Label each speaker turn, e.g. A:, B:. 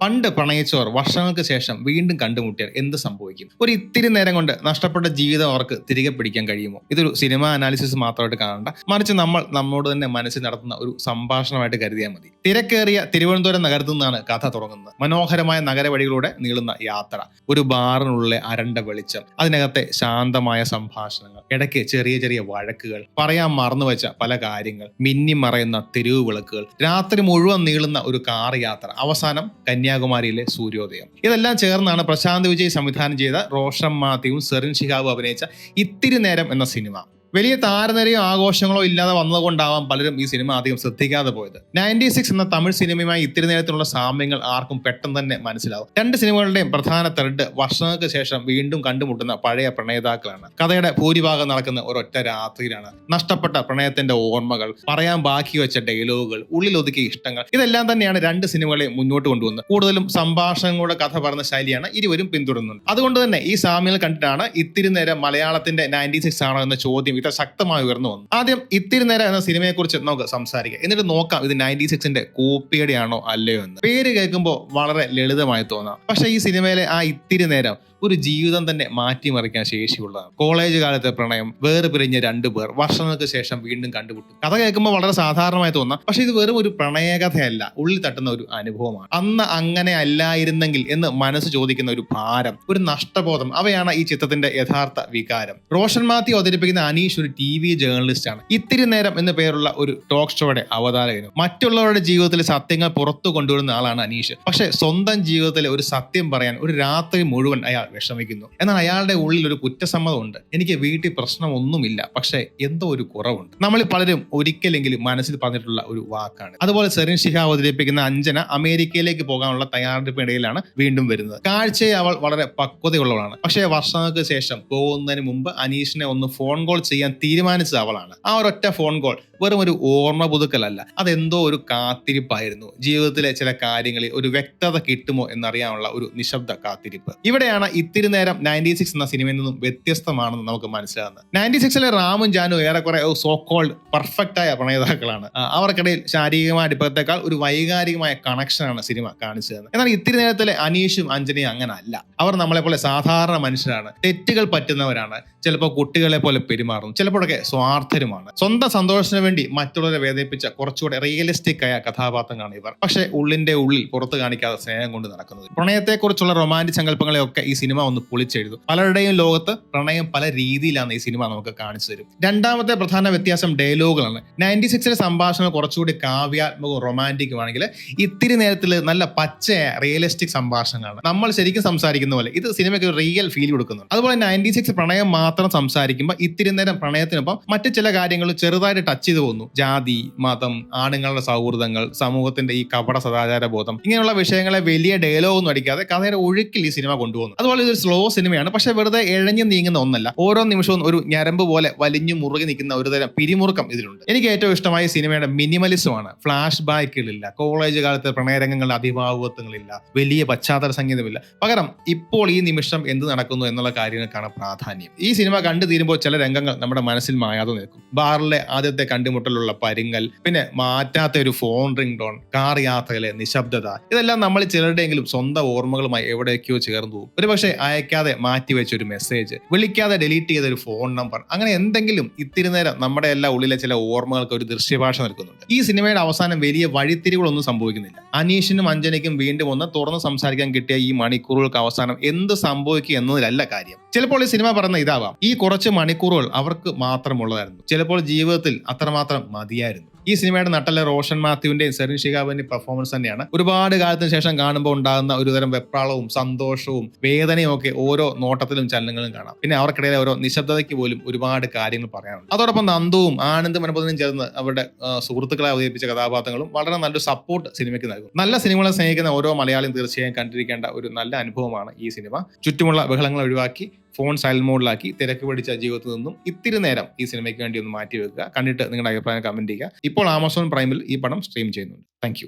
A: പണ്ട് പ്രണയിച്ചവർ വർഷങ്ങൾക്ക് ശേഷം വീണ്ടും കണ്ടുമുട്ടിയാൽ എന്ത് സംഭവിക്കും? ഒരു ഇത്തിരി നേരം കൊണ്ട് നഷ്ടപ്പെട്ട ജീവിതം അവർക്ക് തിരികെ പിടിക്കാൻ കഴിയുമോ? ഇതൊരു സിനിമ അനാലിസിസ് മാത്രമായിട്ട് കാണണ്ട, മറിച്ച് നമ്മൾ നമ്മോട് തന്നെ മനസ്സിൽ നടത്തുന്ന ഒരു സംഭാഷണമായിട്ട് കരുതിയാൽ മതി. തിരക്കേറിയ തിരുവനന്തപുരം നഗരത്തിൽ നിന്നാണ് കഥ തുടങ്ങുന്നത്. മനോഹരമായ നഗരവഴികളിലൂടെ നീളുന്ന യാത്ര, ഒരു ബാറിനുള്ളിലെ അരണ്ട വെളിച്ചം, അതിനകത്തെ ശാന്തമായ സംഭാഷണങ്ങൾ, ഇടയ്ക്ക് ചെറിയ ചെറിയ വഴക്കുകൾ, പറയാൻ മറന്നുവെച്ച പല കാര്യങ്ങൾ, മിന്നി മറയുന്ന തെരുവ് വിളക്കുകൾ, രാത്രി മുഴുവൻ നീളുന്ന ഒരു കാർ യാത്ര, അവസാനം കന്യാകുമാരിയിലെ സൂര്യോദയം. ഇതെല്ലാം ചേർന്നാണ് പ്രശാന്ത് വിജയ് സംവിധാനം ചെയ്ത റോഷൻ മാത്യുവും സെറിൻ ഷിഹാബും അഭിനയിച്ച ഇത്തിരി നേരം എന്ന സിനിമ. വലിയ താരനിരയോ ആഘോഷങ്ങളോ ഇല്ലാതെ വന്നതുകൊണ്ടാവാം പലരും ഈ സിനിമ അധികം ശ്രദ്ധിക്കാതെ പോയത്. 96 എന്ന തമിഴ് സിനിമയുമായി ഇത്തിരി നേരത്തിലുള്ള സാമ്യങ്ങൾ ആർക്കും പെട്ടെന്ന് തന്നെ മനസ്സിലാവും. രണ്ട് സിനിമകളുടെയും പ്രധാന ത്രെഡ് വർഷങ്ങൾക്ക് ശേഷം വീണ്ടും കണ്ടുമുട്ടുന്ന പഴയ പ്രണേതാക്കളാണ്. കഥയുടെ ഭൂരിഭാഗം നടക്കുന്ന ഒരൊറ്റ രാത്രിയിലാണ്. നഷ്ടപ്പെട്ട പ്രണയത്തിന്റെ ഓർമ്മകൾ, പറയാൻ ബാക്കി വെച്ച ഡയലോഗുകൾ, ഉള്ളിലൊതുക്കിയ ഇഷ്ടങ്ങൾ, ഇതെല്ലാം തന്നെയാണ് രണ്ട് സിനിമകളെ മുന്നോട്ട് കൊണ്ടുവന്നത്. കൂടുതലും സംഭാഷണങ്ങളുടെ കഥ പറയുന്ന ശൈലിയാണ് ഇരുവരും പിന്തുടരുന്നത്. അതുകൊണ്ട് തന്നെ ഈ സാമ്യങ്ങൾ കണ്ടിട്ടാണ് ഇത്തിരി നേരം മലയാളത്തിന്റെ 96 ആണോ എന്ന ചോദ്യം ശക്തമായി ഉയർന്നു വന്നു. ആദ്യം ഇത്തിരി നേരം എന്ന സിനിമയെ കുറിച്ച് നമുക്ക് സംസാരിക്കാം. എന്നിട്ട് നോക്കാം ഇത് 96ന്റെ കോപ്പിയുടെയാണോ അല്ലയോ എന്ന്. പേര് കേൾക്കുമ്പോൾ വളരെ ലളിതമായി തോന്നാം, പക്ഷെ ഈ സിനിമയിലെ ആ ഇത്തിരി നേരം ഒരു ജീവിതം തന്നെ മാറ്റിമറിക്കാൻ ശേഷിയുള്ളതാണ്. കോളേജ് കാലത്തെ പ്രണയം, വേറെ പിരിഞ്ഞ രണ്ടുപേർ വർഷങ്ങൾക്ക് ശേഷം വീണ്ടും കണ്ടുമുട്ടും. കഥ കേൾക്കുമ്പോൾ വളരെ സാധാരണമായി തോന്നാം, പക്ഷെ ഇത് വെറും ഒരു പ്രണയകഥയല്ല, ഉള്ളിൽ തട്ടുന്ന ഒരു അനുഭവമാണ്. അന്ന് അങ്ങനെ അല്ലായിരുന്നെങ്കിൽ എന്ന് മനസ്സ് ചോദിക്കുന്ന ഒരു ഭാരം, ഒരു നഷ്ടബോധം, അവയാണ് ഈ ചിത്രത്തിന്റെ യഥാർത്ഥ വികാരം. റോഷൻ മാത്യു അവതരിപ്പിക്കുന്ന അനീഷ് ഒരു TV ജേർണലിസ്റ്റ് ആണ്. ഇത്തിരി നേരം എന്ന പേരുള്ള ഒരു ടോക്ക് ഷോയുടെ അവതാരകനും. മറ്റുള്ളവരുടെ ജീവിതത്തിലെ സത്യങ്ങൾ പുറത്തു കൊണ്ടുവരുന്ന ആളാണ് അനീഷ്. പക്ഷെ സ്വന്തം ജീവിതത്തിലെ ഒരു സത്യം പറയാൻ ഒരു രാത്രി മുഴുവൻ അയാൾ വിഷമിക്കുന്നു. എന്നാൽ അയാളുടെ ഉള്ളിൽ ഒരു കുറ്റസമ്മതമുണ്ട്. എനിക്ക് വീട്ടിൽ പ്രശ്നമൊന്നുമില്ല, പക്ഷെ എന്തോ ഒരു കുറവുണ്ട്. നമ്മൾ പലരും ഒരിക്കലെങ്കിലും മനസ്സിൽ പറഞ്ഞിട്ടുള്ള ഒരു വാക്കാണ്. അതുപോലെ സെറിൻ ഷിഹാബ് അവതരിപ്പിക്കുന്ന അഞ്ജന അമേരിക്കയിലേക്ക് പോകാനുള്ള തയ്യാറെടുപ്പിനിടയിലാണ് വീണ്ടും വരുന്നത്. കാഴ്ചയെ അവൾ വളരെ പക്വതയുള്ളവളാണ്. പക്ഷേ വർഷങ്ങൾക്ക് ശേഷം പോകുന്നതിന് മുമ്പ് അനീഷിനെ ഒന്ന് ഫോൺ കോൾ ചെയ്യാൻ തീരുമാനിച്ചത് അവളാണ്. ആ ഒരൊറ്റ ഫോൺ കോൾ വെറും ഒരു ഓർമ്മ പുതുക്കലല്ല, അതെന്തോ ഒരു കാത്തിരിപ്പായിരുന്നു. ജീവിതത്തിലെ ചില കാര്യങ്ങളിൽ ഒരു വ്യക്തത കിട്ടുമോ എന്നറിയാനുള്ള ഒരു നിശബ്ദ കാത്തിരിപ്പ്. ഇവിടെയാണ് ഇത്തിരി നേരം 96 എന്ന സിനിമയിൽ നിന്നും വ്യത്യസ്തമാണെന്ന് നമുക്ക് മനസ്സിലാകുന്നത്. 96ലെ റാമും ജാനും ഏറെക്കുറെ സോ കോൾഡ് പെർഫെക്റ്റ് ആയ പ്രണേതാക്കളാണ്. അവർക്കിടയിൽ ശാരീരികമായ അടുപ്പത്തേക്കാൾ ഒരു വൈകാരികമായ കണക്ഷനാണ് സിനിമ കാണിച്ചു തരുന്നത്. എന്നാൽ ഇത്തിരി നേരത്തിലെ അനീഷും അഞ്ജനയും അങ്ങനെ അല്ല. അവർ നമ്മളെ പോലെ സാധാരണ മനുഷ്യരാണ്, തെറ്റുകൾ പറ്റുന്നവരാണ്, ചിലപ്പോൾ കുട്ടികളെ പോലെ പെരുമാറുന്നു, ചിലപ്പോഴൊക്കെ സ്വാർത്ഥരുമാണ്. സ്വന്തം സന്തോഷത്തിന് വേണ്ടി മറ്റുള്ളവരെ വേദനിപ്പിച്ച കുറച്ചുകൂടെ റിയലിസ്റ്റിക് ആയ കഥാപാത്രങ്ങളാണ് ഇവർ. പക്ഷെ ഉള്ളിന്റെ ഉള്ളിൽ പുറത്തു കാണിക്കാതെ സ്നേഹം കൊണ്ട് നടക്കുന്നത്. പ്രണയത്തെക്കുറിച്ചുള്ള റൊമാന്റിക് സങ്കല്പങ്ങളെയൊക്കെ ഈ സിനിമ ഒന്ന് പൊളിച്ചെഴുതും. പലരുടെയും ലോകത്ത് പ്രണയം പല രീതിയിലാണ് ഈ സിനിമ നമുക്ക് കാണിച്ചു തരും. രണ്ടാമത്തെ പ്രധാന വ്യത്യാസം ഡയലോഗുകളാണ്. 96ലെ സംഭാഷണം കുറച്ചുകൂടി കാവ്യാത്മകവും റൊമാന്റിക്കും ആണെങ്കിൽ ഇത്തിരി നേരത്തിൽ നല്ല പച്ചയായ റിയലിസ്റ്റിക് സംഭാഷണങ്ങളാണ്. നമ്മൾ ശരിക്കും സംസാരിക്കുന്ന പോലെ ഇത് സിനിമയ്ക്ക് ഒരു റിയൽ ഫീൽ കൊടുക്കുന്നുണ്ട്. അതുപോലെ 96 പ്രണയം മാത്രം സംസാരിക്കുമ്പോൾ ഇത്തിരി നേരം പ്രണയത്തിനൊപ്പം മറ്റു ചില കാര്യങ്ങൾ ചെറുതായിട്ട് ടച്ച് ചെയ്തു പോകുന്നു. ജാതി, മതം, ആണുങ്ങളുടെ സൗഹൃദങ്ങൾ, സമൂഹത്തിന്റെ ഈ കപട സദാചാര ബോധം, ഇങ്ങനെയുള്ള വിഷയങ്ങളെ വലിയ ഡയലോഗ് ഒന്നും അടിക്കാതെ കഥയുടെ ഒഴുക്കിൽ ഈ സിനിമ കൊണ്ടുപോകുന്നു. അതുപോലെ ഇതൊരു സ്ലോ സിനിമയാണ്, പക്ഷെ വെറുതെ ഇഴഞ്ഞു നീങ്ങുന്ന ഒന്നല്ല. ഓരോ നിമിഷവും ഒരു ഞരമ്പ് പോലെ വലിഞ്ഞു മുറുകി നിൽക്കുന്ന ഒരു തരം പിരിമുറുക്കം ഇതിലുണ്ട്. എനിക്ക് ഏറ്റവും ഇഷ്ടമായ സിനിമയുടെ മിനിമലിസമാണ്. ഫ്ലാഷ് ബാക്കുകളില്ല, കോളേജ് കാലത്തെ പ്രണയരംഗങ്ങളുടെ അതിഭാവുകത്വങ്ങളില്ല, വലിയ പശ്ചാത്തല സംഗീതമില്ല. പകരം ഇപ്പോൾ ഈ നിമിഷം എന്ത് നടക്കുന്നു എന്നുള്ള കാര്യങ്ങൾക്കാണ് പ്രാധാന്യം. ഈ സിനിമ കണ്ടു തീരുമ്പോൾ ചില രംഗങ്ങൾ നമ്മുടെ മനസ്സിൽ മായാതെ നിൽക്കും. ബാറിലെ ആദ്യത്തെ കണ്ടുമുട്ടലുള്ള പരിങ്ങൽ, പിന്നെ മാറ്റാത്ത ഒരു ഫോൺ റിംഗ് ടോൺ, കാർ യാത്രയിലെ നിശബ്ദത, ഇതെല്ലാം നമ്മൾ ചിലരുടെയെങ്കിലും സ്വന്തം ഓർമ്മകളുമായി എവിടേക്കോ ചേർന്നു പോകും. ഒരുപക്ഷെ അയക്കാതെ മാറ്റിവെച്ച ഒരു മെസ്സേജ്, വിളിക്കാതെ ഡിലീറ്റ് ചെയ്ത ഒരു ഫോൺ നമ്പർ, അങ്ങനെ എന്തെങ്കിലും ഇത്തിരി നേരം നമ്മുടെ എല്ലാ ഉള്ളിലെ ചില ഓർമ്മകൾക്ക് ഒരു ദൃശ്യഭാഷ നിൽക്കുന്നുണ്ട്. ഈ സിനിമയുടെ അവസാനം വലിയ വഴിത്തിരിവുകളൊന്നും സംഭവിക്കുന്നില്ല. അനീഷിനും അഞ്ജനയ്ക്കും വീണ്ടും ഒന്ന് തുറന്ന് സംസാരിക്കാൻ കിട്ടിയ ഈ മണിക്കൂറുകൾക്ക് അവസാനം എന്ത് സംഭവിക്കും എന്നതിലല്ല കാര്യം. ചിലപ്പോൾ ഈ സിനിമ പറഞ്ഞ ഇതാവാം, ഈ കുറച്ച് മണിക്കൂറുകൾ അവർക്ക് മാത്രമുള്ളതായിരുന്നു, ചിലപ്പോൾ ജീവിതത്തിൽ അത്രമാത്രം മതിയായിരുന്നു. ഈ സിനിമയുടെ നട്ടല് റോഷൻ മാത്യുവിന്റെയും സെറിൻ ഷിഹാബിന്റെയും പെർഫോമൻസ് തന്നെയാണ്. ഒരുപാട് കാലത്തിന് ശേഷം കാണുമ്പോൾ ഉണ്ടാകുന്ന ഒരുതരം വെപ്രാളവും സന്തോഷവും വേദനയും ഒക്കെ ഓരോ നോട്ടത്തിലും ചലനങ്ങളും കാണാം. പിന്നെ അവർക്കിടയിലെ ഓരോ നിശബ്ദതയ്ക്ക് പോലും ഒരുപാട് കാര്യങ്ങൾ പറയാനുണ്ട്. അതോടൊപ്പം നന്ദുവും ആനന്ദും അനുഭവത്തിനും ചേർന്ന് അവരുടെ സുഹൃത്തുക്കളെ അവതരിപ്പിച്ച കഥാപാത്രങ്ങളും വളരെ നല്ലൊരു സപ്പോർട്ട് സിനിമയ്ക്ക് നൽകും. നല്ല സിനിമകളെ സ്നേഹിക്കുന്ന ഓരോ മലയാളിയും തീർച്ചയായും കണ്ടിരിക്കേണ്ട ഒരു നല്ല അനുഭവമാണ് ഈ സിനിമ. ചുറ്റുമുള്ള ബഹളങ്ങൾ ഒഴിവാക്കി ഫോൺ സൈലന്റ് മോഡിലാക്കി തിരക്ക് പിടിച്ച ജീവിതത്തിൽ നിന്നും ഇത്തിരി നേരം ഈ സിനിമയ്ക്ക് വേണ്ടി ഒന്ന് മാറ്റി വെക്കുക. കണ്ടിട്ട് നിങ്ങളുടെ അഭിപ്രായം കമന്റ് ചെയ്യുക. ഇപ്പോൾ ആമസോൺ പ്രൈമിൽ ഈ പടം സ്ട്രീം ചെയ്യുന്നുണ്ട്. താങ്ക്